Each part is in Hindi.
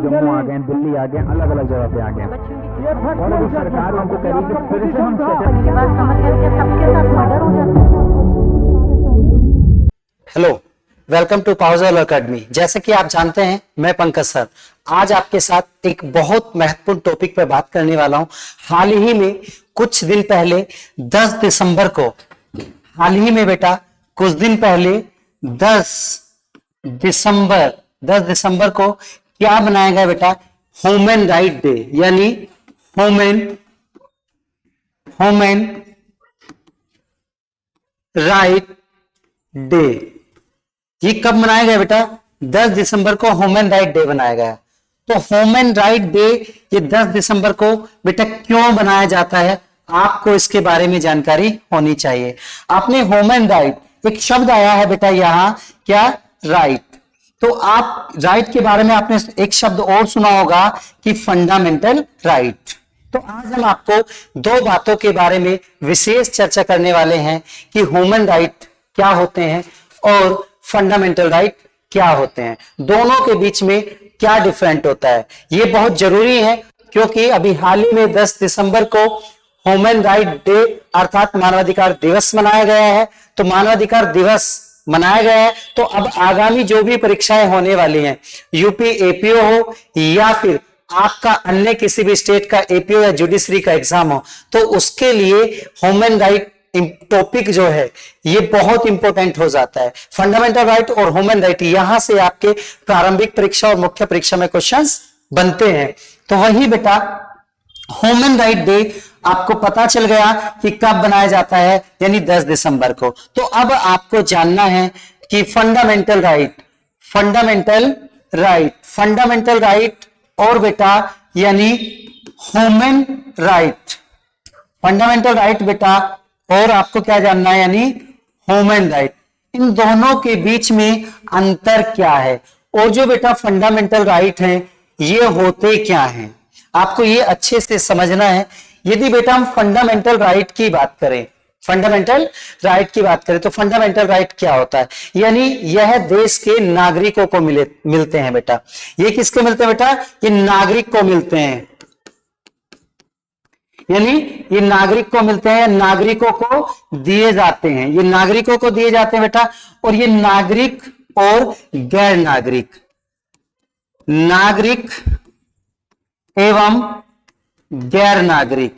जम्मू आ गए, दिल्ली आ गए, अलग अलग जगह पे आ गए और अभी सरकार हमको कह रही है कि फिर से हम मेरी बात समझ गए कि सबके साथ मर्डर हो जाता है। हेलो, वेलकम टू पाउजल अकेडमी। जैसे कि आप जानते हैं, मैं पंकज सर आज आपके साथ एक बहुत महत्वपूर्ण टॉपिक पर बात करने वाला हूं। हाल ही में कुछ दिन पहले 10 दिसंबर को, हाल ही में बेटा कुछ दिन पहले 10 दिसंबर को क्या मनाया गया बेटा? ह्यूमन राइट डे, यानी ह्यूमन राइट डे। ये कब मनाया गया बेटा? 10 दिसंबर को ह्यूमन राइट डे बनाया गया। तो ह्यूमन राइट डे ये 10 दिसंबर को बेटा क्यों बनाया जाता है, आपको इसके बारे में जानकारी होनी चाहिए। आपने ह्यूमन राइट, एक शब्द आया है बेटा यहां, क्या? राइट। तो आप राइट के बारे में आपने एक शब्द और सुना होगा कि फंडामेंटल राइट। तो आज हम आपको दो बातों के बारे में विशेष चर्चा करने वाले हैं कि ह्यूमन राइट क्या होते हैं और फंडामेंटल राइट क्या होते हैं, दोनों के बीच में क्या डिफरेंट होता है। ये बहुत जरूरी है क्योंकि अभी हाल ही में 10 दिसंबर को ह्यूमन राइट डे अर्थात मानवाधिकार दिवस मनाया गया है। तो मानवाधिकार दिवस मनाया गया है, तो अब आगामी जो भी परीक्षाएं होने वाली हैं, यूपी एपीओ हो या फिर आपका अन्य किसी भी स्टेट का एपीओ या जुडिशरी का एग्जाम हो, तो उसके लिए ह्यूमन राइट टॉपिक जो है ये बहुत इंपॉर्टेंट हो जाता है। फंडामेंटल राइट और ह्यूमन राइट यहां से आपके प्रारंभिक परीक्षा और मुख्य परीक्षा में क्वेश्चंस बनते हैं। तो वही बेटा ह्यूमन राइट डे आपको पता चल गया कि कब बनाया जाता है, यानी 10 दिसंबर को। तो अब आपको जानना है कि फंडामेंटल राइट और बेटा यानी ह्यूमन राइट, फंडामेंटल राइट बेटा और आपको क्या जानना है, यानी ह्यूमन राइट। इन दोनों के बीच में अंतर क्या है और जो बेटा फंडामेंटल राइट हैं ये होते क्या हैं, आपको ये अच्छे से समझना है। यदि बेटा हम फंडामेंटल राइट की बात करें, तो फंडामेंटल राइट क्या होता है? यानी यह देश के नागरिकों को मिलते हैं बेटा। ये किसको मिलते हैं बेटा? ये नागरिक को मिलते हैं, यानी ये नागरिक को मिलते हैं, नागरिकों को दिए जाते हैं, ये नागरिकों को दिए जाते हैं बेटा। और ये नागरिक और गैर नागरिक, नागरिक एवं गैर नागरिक,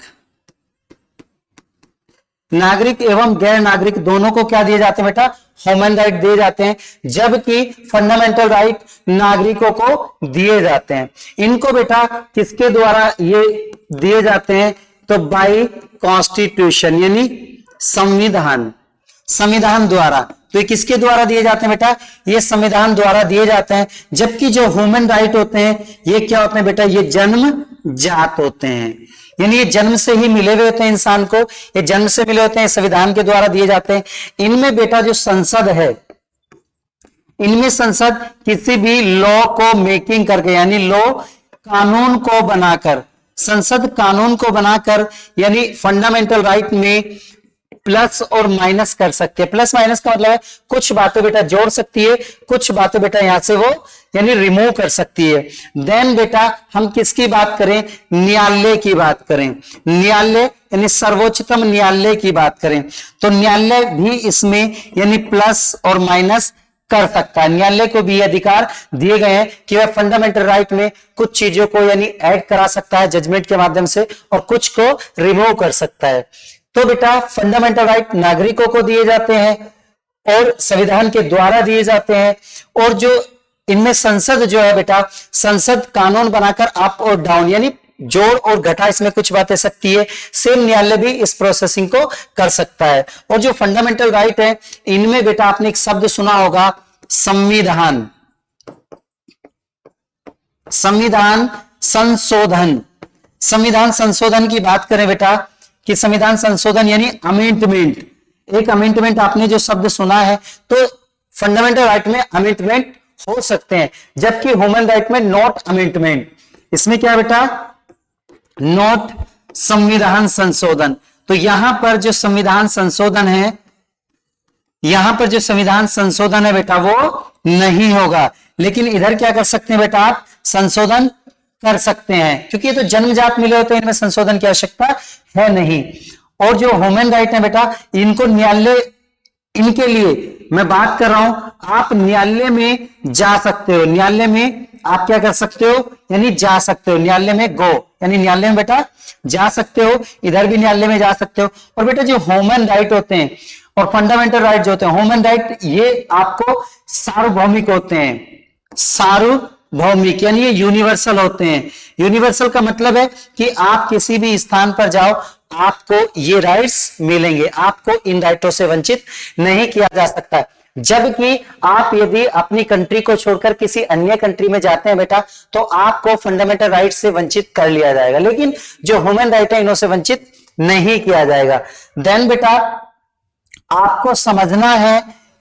नागरिक एवं गैर नागरिक दोनों को क्या दिए जाते हैं बेटा? ह्यूमन राइट दिए जाते हैं, जबकि फंडामेंटल राइट नागरिकों को दिए जाते हैं। इनको बेटा किसके द्वारा ये दिए जाते हैं? तो बाय कॉन्स्टिट्यूशन, यानी संविधान द्वारा। तो ये किसके द्वारा दिए जाते हैं बेटा? ये संविधान द्वारा दिए जाते हैं। जबकि जो ह्यूमन राइट होते हैं ये क्या होते हैं बेटा? ये जन्मजात होते हैं, यानी ये जन्म से ही मिले हुए होते हैं इंसान को, ये जन्म से मिले होते हैं, संविधान के द्वारा दिए जाते हैं। इनमें बेटा जो संसद है, इनमें संसद किसी भी लॉ को मेकिंग करके, यानी लॉ कानून को बनाकर, संसद कानून को बनाकर, यानी फंडामेंटल राइट में प्लस और माइनस कर सकते हैं। प्लस माइनस का मतलब है कुछ बातें बेटा जोड़ सकती है, कुछ बातें बेटा यहां से वो यानी रिमूव कर सकती है। देन बेटा हम किसकी बात करें? न्यायालय की बात करें, न्यायालय यानी सर्वोच्चतम न्यायालय की बात करें, तो न्यायालय भी इसमें यानी प्लस और माइनस कर सकता है। न्यायालय को भी अधिकार दिए गए हैं कि वह फंडामेंटल राइट में कुछ चीजों को यानी ऐड करा सकता है जजमेंट के माध्यम से और कुछ को रिमूव कर सकता है। तो बेटा फंडामेंटल राइट नागरिकों को दिए जाते हैं और संविधान के द्वारा दिए जाते हैं। और जो इनमें संसद जो है बेटा, संसद कानून बनाकर अप और डाउन यानी जोड़ और घटा इसमें कुछ बातें सकती है। सेम न्यायालय भी इस प्रोसेसिंग को कर सकता है। और जो फंडामेंटल राइट है इनमें बेटा आपने एक शब्द सुना होगा, संविधान संशोधन। संविधान संशोधन की बात करें बेटा कि संविधान संशोधन यानी अमेंडमेंट, एक अमेंडमेंट आपने जो शब्द सुना है, तो फंडामेंटल राइट में अमेंडमेंट हो सकते हैं, जबकि ह्यूमन राइट में नॉट अमेंडमेंट। इसमें क्या बेटा? नॉट संविधान संशोधन। तो यहां पर जो संविधान संशोधन है, यहां पर जो संविधान संशोधन है बेटा वो नहीं होगा, लेकिन इधर क्या कर सकते हैं बेटा आप? संशोधन कर सकते हैं, क्योंकि ये तो जन्मजात मिले होते हैं, इनमें संशोधन की आवश्यकता है नहीं। और जो ह्यूमन राइट है बेटा, इनको न्यायालय, इनके लिए मैं बात कर रहा हूं, आप न्यायालय में जा सकते हो, न्यायालय में आप क्या कर सकते हो, यानी जा सकते हो, न्यायालय में गो, यानी न्यायालय में बेटा जा सकते हो, इधर भी न्यायालय में जा सकते हो। और बेटा जो ह्यूमन राइट होते हैं और फंडामेंटल राइट जो होते हैं, ह्यूमन राइट ये आपको सार्वभौमिक होते हैं, सार्वभौमिक यानी ये यूनिवर्सल होते हैं। यूनिवर्सल का मतलब है कि आप किसी भी स्थान पर जाओ, आपको ये राइट्स मिलेंगे, आपको इन राइटों से वंचित नहीं किया जा सकता। जबकि आप यदि अपनी कंट्री को छोड़कर किसी अन्य कंट्री में जाते हैं बेटा, तो आपको फंडामेंटल राइट से वंचित कर लिया जाएगा, लेकिन जो ह्यूमन राइट है इन्हों से वंचित नहीं किया जाएगा। देन बेटा आपको समझना है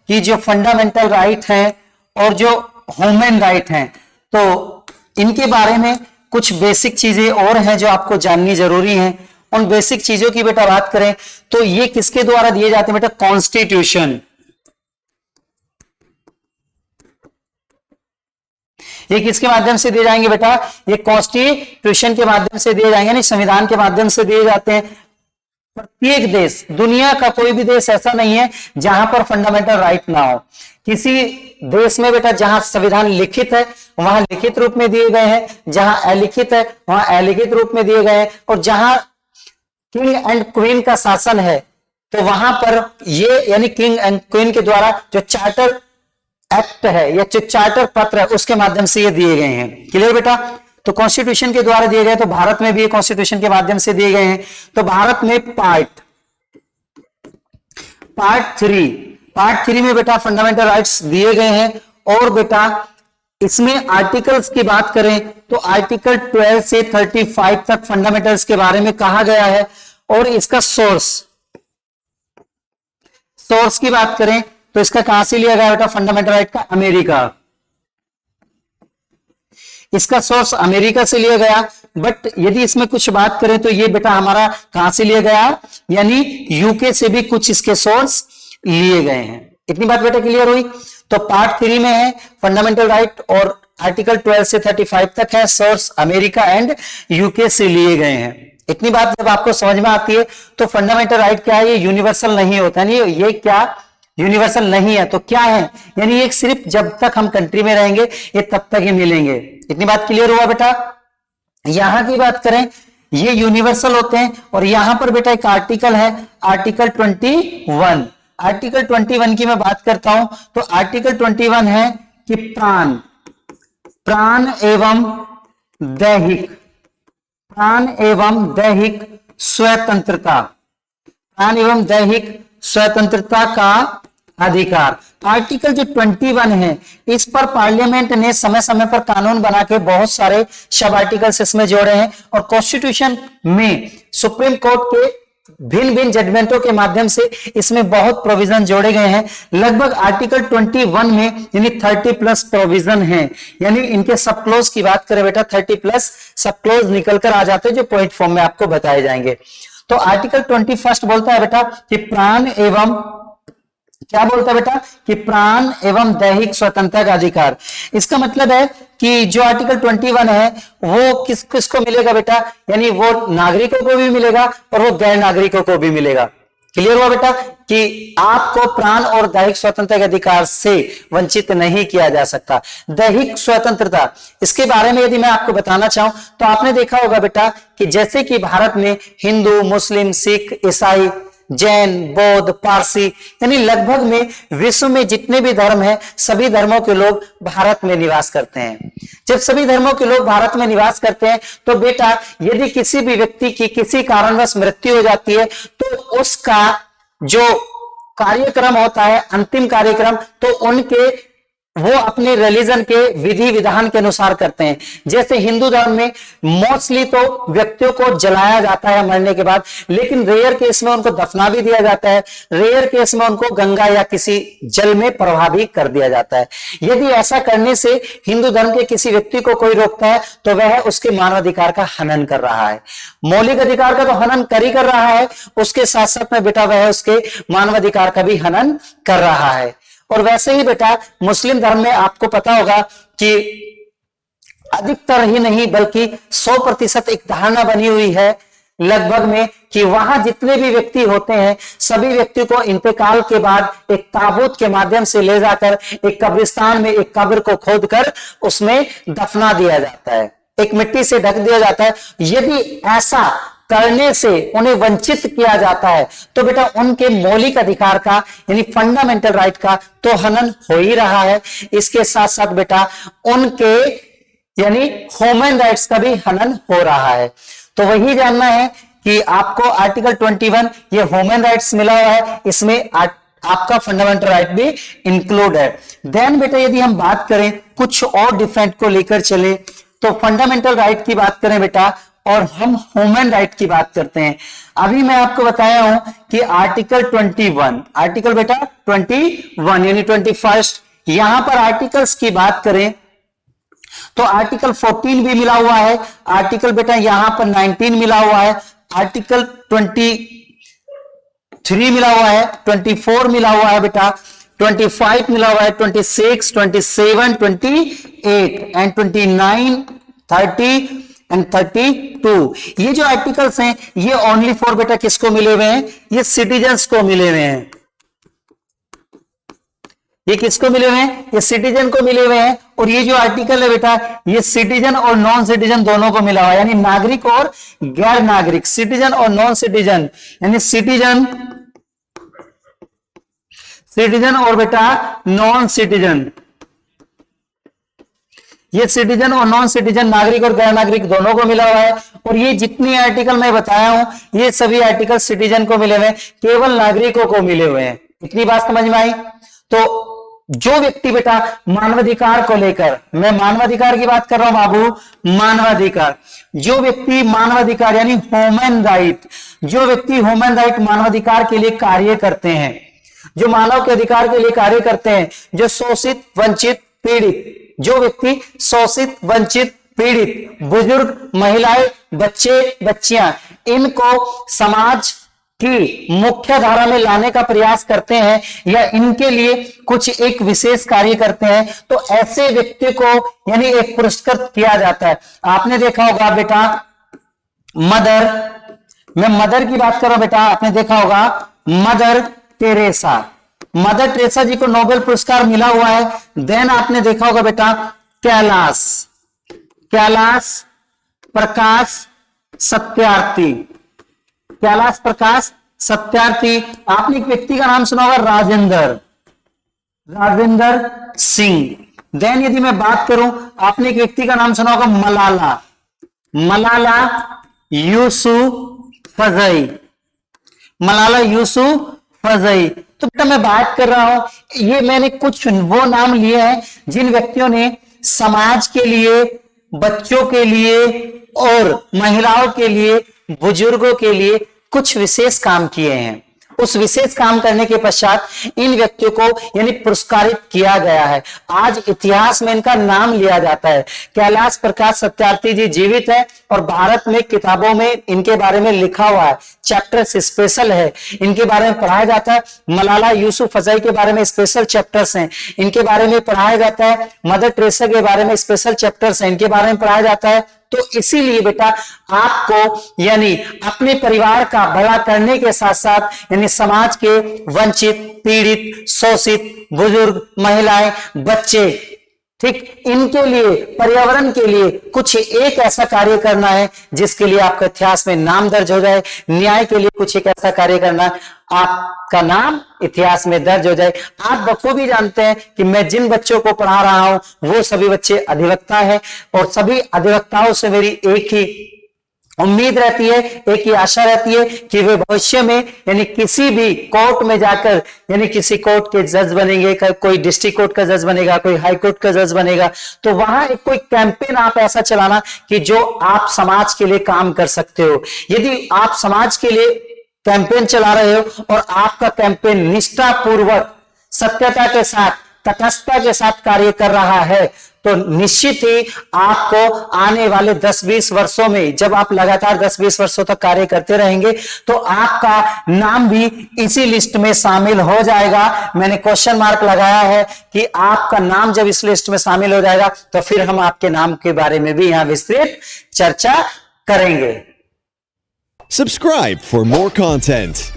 कि जो फंडामेंटल राइट है और जो ह्यूमन राइट है, तो इनके बारे में कुछ बेसिक चीजें और हैं जो आपको जाननी जरूरी है। उन बेसिक चीजों की बेटा बात करें तो ये किसके द्वारा दिए जाते हैं बेटा, कॉन्स्टिट्यूशन। ये किसके माध्यम से दिए जाएंगे बेटा, ये कॉन्स्टिट्यूशन के माध्यम से दिए जाएंगे, नहीं संविधान के माध्यम से दिए जाते हैं। प्रत्येक देश, दुनिया का कोई भी देश ऐसा नहीं है जहां पर फंडामेंटल राइट ना हो। किसी देश में बेटा जहां संविधान लिखित है वहां लिखित रूप में दिए गए हैं, जहां अलिखित है वहां अलिखित रूप में दिए गए हैं, और जहां किंग एंड क्वीन का शासन है तो वहां पर ये यानी किंग एंड क्वीन के द्वारा जो चार्टर एक्ट है या जो चार्टर पत्र है उसके माध्यम से ये दिए गए हैं। क्लियर बेटा, तो कॉन्स्टिट्यूशन के द्वारा दिए गए, तो भारत में भी कॉन्स्टिट्यूशन के माध्यम से दिए गए हैं। तो भारत में पार्ट 3 में बेटा फंडामेंटल राइट्स दिए गए हैं। और बेटा इसमें आर्टिकल्स की बात करें तो आर्टिकल 12 से 35 तक फंडामेंटल्स के बारे में कहा गया है। और इसका सोर्स की बात करें तो इसका कहां से लिया गया बेटा, फंडामेंटल राइट का अमेरिका, इसका सोर्स अमेरिका से लिया गया। बट यदि इसमें कुछ बात करें तो ये बेटा हमारा कहां से लिया गया, यानी यूके से भी कुछ इसके सोर्स लिए गए हैं। इतनी बात बेटा क्लियर हुई। तो पार्ट 3 में है फंडामेंटल राइट और आर्टिकल 12 से 35 तक है, सोर्स अमेरिका एंड यूके से लिए गए हैं। इतनी बात जब आपको समझ में आती है तो फंडामेंटल राइट क्या है, ये यूनिवर्सल नहीं होता, यानी ये क्या यूनिवर्सल नहीं है तो क्या है, यानी ये सिर्फ जब तक हम कंट्री में रहेंगे ये तब तक ही मिलेंगे। इतनी बात क्लियर हुआ बेटा। यहां की बात करें ये यूनिवर्सल होते हैं। और यहां पर बेटा एक आर्टिकल है, आर्टिकल 21। आर्टिकल 21 की मैं बात करता हूं तो आर्टिकल 21 है कि प्राण एवं दैहिक स्वतंत्रता, प्राण एवं दैहिक स्वतंत्रता का अधिकार। आर्टिकल जो 21 है इस पर पार्लियामेंट ने समय समय पर कानून बना के बहुत सारे सब आर्टिकल्स इसमें जोड़े हैं। और कॉन्स्टिट्यूशन में सुप्रीम कोर्ट के भिन्न भिन्न जजमेंटों के माध्यम से इसमें बहुत प्रोविजन जोड़े गए हैं। लगभग आर्टिकल 21 में यानी 30+ प्रोविजन है, यानी इनके सब क्लोज की बात करें बेटा 30+ सब क्लोज निकल कर आ जाते हैं जो पॉइंट फॉर्म में आपको बताए जाएंगे। तो आर्टिकल 21 बोलता है बेटा कि प्राण एवं क्या बोलता है बेटा कि प्राण एवं दैहिक स्वतंत्रता का अधिकार। इसका मतलब है कि जो आर्टिकल 21 है वो किसको मिलेगा बेटा, यानी वो नागरिकों को भी मिलेगा और वो गैर नागरिकों को भी मिलेगा। क्लियर हुआ बेटा कि आपको प्राण और दैहिक स्वतंत्रता के अधिकार से वंचित नहीं किया जा सकता। दैहिक स्वतंत्रता, इसके बारे में यदि मैं आपको बताना चाहूं तो आपने देखा होगा बेटा कि जैसे कि भारत में हिंदू, मुस्लिम, सिख, ईसाई, जैन, बौद्ध, पारसी यानी लगभग में विश्व में जितने भी धर्म हैं सभी धर्मों के लोग भारत में निवास करते हैं। जब सभी धर्मों के लोग भारत में निवास करते हैं तो बेटा यदि किसी भी व्यक्ति की किसी कारणवश मृत्यु हो जाती है तो उसका जो कार्यक्रम होता है, अंतिम कार्यक्रम, तो उनके वो अपने रिलीजन के विधि विधान के अनुसार करते हैं। जैसे हिंदू धर्म में मोस्टली तो व्यक्तियों को जलाया जाता है मरने के बाद, लेकिन रेयर केस में उनको दफना भी दिया जाता है, रेयर केस में उनको गंगा या किसी जल में प्रवाह भी कर दिया जाता है। यदि ऐसा करने से हिंदू धर्म के किसी व्यक्ति को कोई रोकता है तो वह उसके मानवाधिकार का हनन कर रहा है। मौलिक अधिकार का तो हनन कर रहा है, उसके साथ साथ में बेटा वह उसके मानवाधिकार का भी हनन कर रहा है। और वैसे ही बेटा मुस्लिम धर्म में आपको पता होगा कि अधिकतर ही नहीं बल्कि 100% एक धारणा बनी हुई है लगभग में कि वहां जितने भी व्यक्ति होते हैं सभी व्यक्ति को इंतकाल के बाद एक ताबूत के माध्यम से ले जाकर एक कब्रिस्तान में एक कब्र को खोदकर उसमें दफना दिया जाता है, एक मिट्टी से ढक दिया जाता है। यदि ऐसा करने से उन्हें वंचित किया जाता है तो बेटा उनके मौलिक अधिकार का यानी फंडामेंटल राइट का तो हनन हो ही रहा है। इसके साथ साथ बेटा उनके यानी ह्यूमन राइट्स का भी हनन हो रहा है। तो वही जानना है कि आपको आर्टिकल 21 ये ह्यूमन राइट्स मिला हुआ है, इसमें आपका फंडामेंटल राइट भी इंक्लूड है। देन बेटा यदि हम बात करें कुछ और डिफरेंट को लेकर चले तो फंडामेंटल राइट की बात करें बेटा और हम ह्यूमन राइट की बात करते हैं। अभी मैं आपको बताया हूं कि आर्टिकल 21, आर्टिकल बेटा 21 यानी 21, यहां पर आर्टिकल्स की बात करें तो आर्टिकल 14 भी मिला हुआ है, आर्टिकल बेटा यहां पर 19 मिला हुआ है, आर्टिकल 23 मिला हुआ है, 24 मिला हुआ है बेटा, 25 मिला हुआ है, 26, 27, 28 एंड 29, 30 एंड 32। ये जो आर्टिकल्स हैं ये ओनली फॉर बेटा किसको मिले हुए हैं? ये सिटीजन्स को मिले हुए हैं। ये किसको मिले हुए हैं? ये सिटीजन को मिले हुए हैं। और ये जो आर्टिकल है बेटा ये सिटीजन और नॉन सिटीजन दोनों को मिला हुआ है, यानी नागरिक और गैर नागरिक, सिटीजन और नॉन सिटीजन, यानी सिटीजन और बेटा नॉन सिटीजन। ये सिटीजन और नॉन सिटीजन, नागरिक और गैर नागरिक दोनों को मिला हुआ है। और ये जितनी आर्टिकल मैं बताया हूं ये सभी आर्टिकल सिटीजन को मिले हुए हैं, केवल नागरिकों को मिले हुए हैं। इतनी बात समझ में आई? तो जो व्यक्ति बेटा मानवाधिकार को लेकर, मैं मानवाधिकार की बात कर रहा हूं बाबू, मानवाधिकार, जो व्यक्ति मानवाधिकार यानी ह्यूमन राइट, जो व्यक्ति ह्यूमन राइट मानवाधिकार के लिए कार्य करते हैं, जो मानव के अधिकार के लिए कार्य करते हैं, जो शोषित वंचित पीड़ित, जो व्यक्ति शोषित वंचित पीड़ित, बुजुर्ग, महिलाएं, बच्चे बच्चियां, इनको समाज की मुख्य धारा में लाने का प्रयास करते हैं या इनके लिए कुछ एक विशेष कार्य करते हैं, तो ऐसे व्यक्ति को यानी एक पुरस्कृत किया जाता है। आपने देखा होगा बेटा मदर, मैं मदर की बात कर रहा हूं बेटा, आपने देखा होगा मदर टेरेसा, मदर टेरेसा जी को नोबेल पुरस्कार मिला हुआ है। देन आपने देखा होगा बेटा कैलाश प्रकाश सत्यार्थी, कैलाश प्रकाश सत्यार्थी। आपने एक व्यक्ति का नाम सुना होगा राजेंद्र सिंह। देन यदि मैं बात करूं, आपने एक व्यक्ति का नाम सुना होगा मलाला यूसुफजई, मलाला यूसुफजई। तो बेटा मैं बात कर रहा हूं, ये मैंने कुछ वो नाम लिए हैं जिन व्यक्तियों ने समाज के लिए, बच्चों के लिए और महिलाओं के लिए, बुजुर्गों के लिए कुछ विशेष काम किए हैं। उस विशेष काम करने के पश्चात इन व्यक्तियों को यानी पुरस्कारित किया गया है। आज इतिहास में इनका नाम लिया जाता है। कैलाश प्रकाश सत्यार्थी जी जीवित है और भारत में किताबों में इनके बारे में लिखा हुआ है, चैप्टर्स स्पेशल है, इनके बारे में पढ़ाया जाता है। मलाला यूसुफजई के बारे में स्पेशल चैप्टर्स हैं, इनके बारे में पढ़ाया जाता है। मदर टेरेसा के बारे में स्पेशल चैप्टर्स हैं, इनके बारे में पढ़ाया जाता है। तो इसीलिए बेटा आपको यानी अपने परिवार का भला करने के साथ साथ यानी समाज के वंचित, पीड़ित, शोषित, बुजुर्ग, महिलाएं, बच्चे, ठीक, इनके लिए, पर्यावरण के लिए कुछ एक ऐसा कार्य करना है जिसके लिए आपका इतिहास में नाम दर्ज हो जाए। न्याय के लिए कुछ एक ऐसा कार्य करना है, आपका नाम इतिहास में दर्ज हो जाए। आप बखूबी जानते हैं कि मैं जिन बच्चों को पढ़ा रहा हूं वो सभी बच्चे अधिवक्ता हैं और सभी अधिवक्ताओं से मेरी एक ही उम्मीद रहती है, एक ही आशा रहती है कि वे भविष्य में यानी किसी भी कोर्ट में जाकर यानी किसी कोर्ट के जज बनेंगे, कोई डिस्ट्रिक्ट कोर्ट का जज बनेगा, कोई हाई कोर्ट का जज बनेगा, तो वहां एक कोई कैंपेन आप ऐसा चलाना कि जो आप समाज के लिए काम कर सकते हो। यदि आप समाज के लिए कैंपेन चला रहे हो और आपका कैंपेन निष्ठापूर्वक, सत्यता के साथ, तटस्थता के साथ कार्य कर रहा है, तो निश्चित ही आपको आने वाले 10-20 वर्षों में, जब आप लगातार 10-20 वर्षों तक कार्य करते रहेंगे, तो आपका नाम भी इसी लिस्ट में शामिल हो जाएगा। मैंने क्वेश्चन मार्क लगाया है कि आपका नाम जब इस लिस्ट में शामिल हो जाएगा तो फिर हम आपके नाम के बारे में भी यहां विस्तृत चर्चा करेंगे। Subscribe for more content.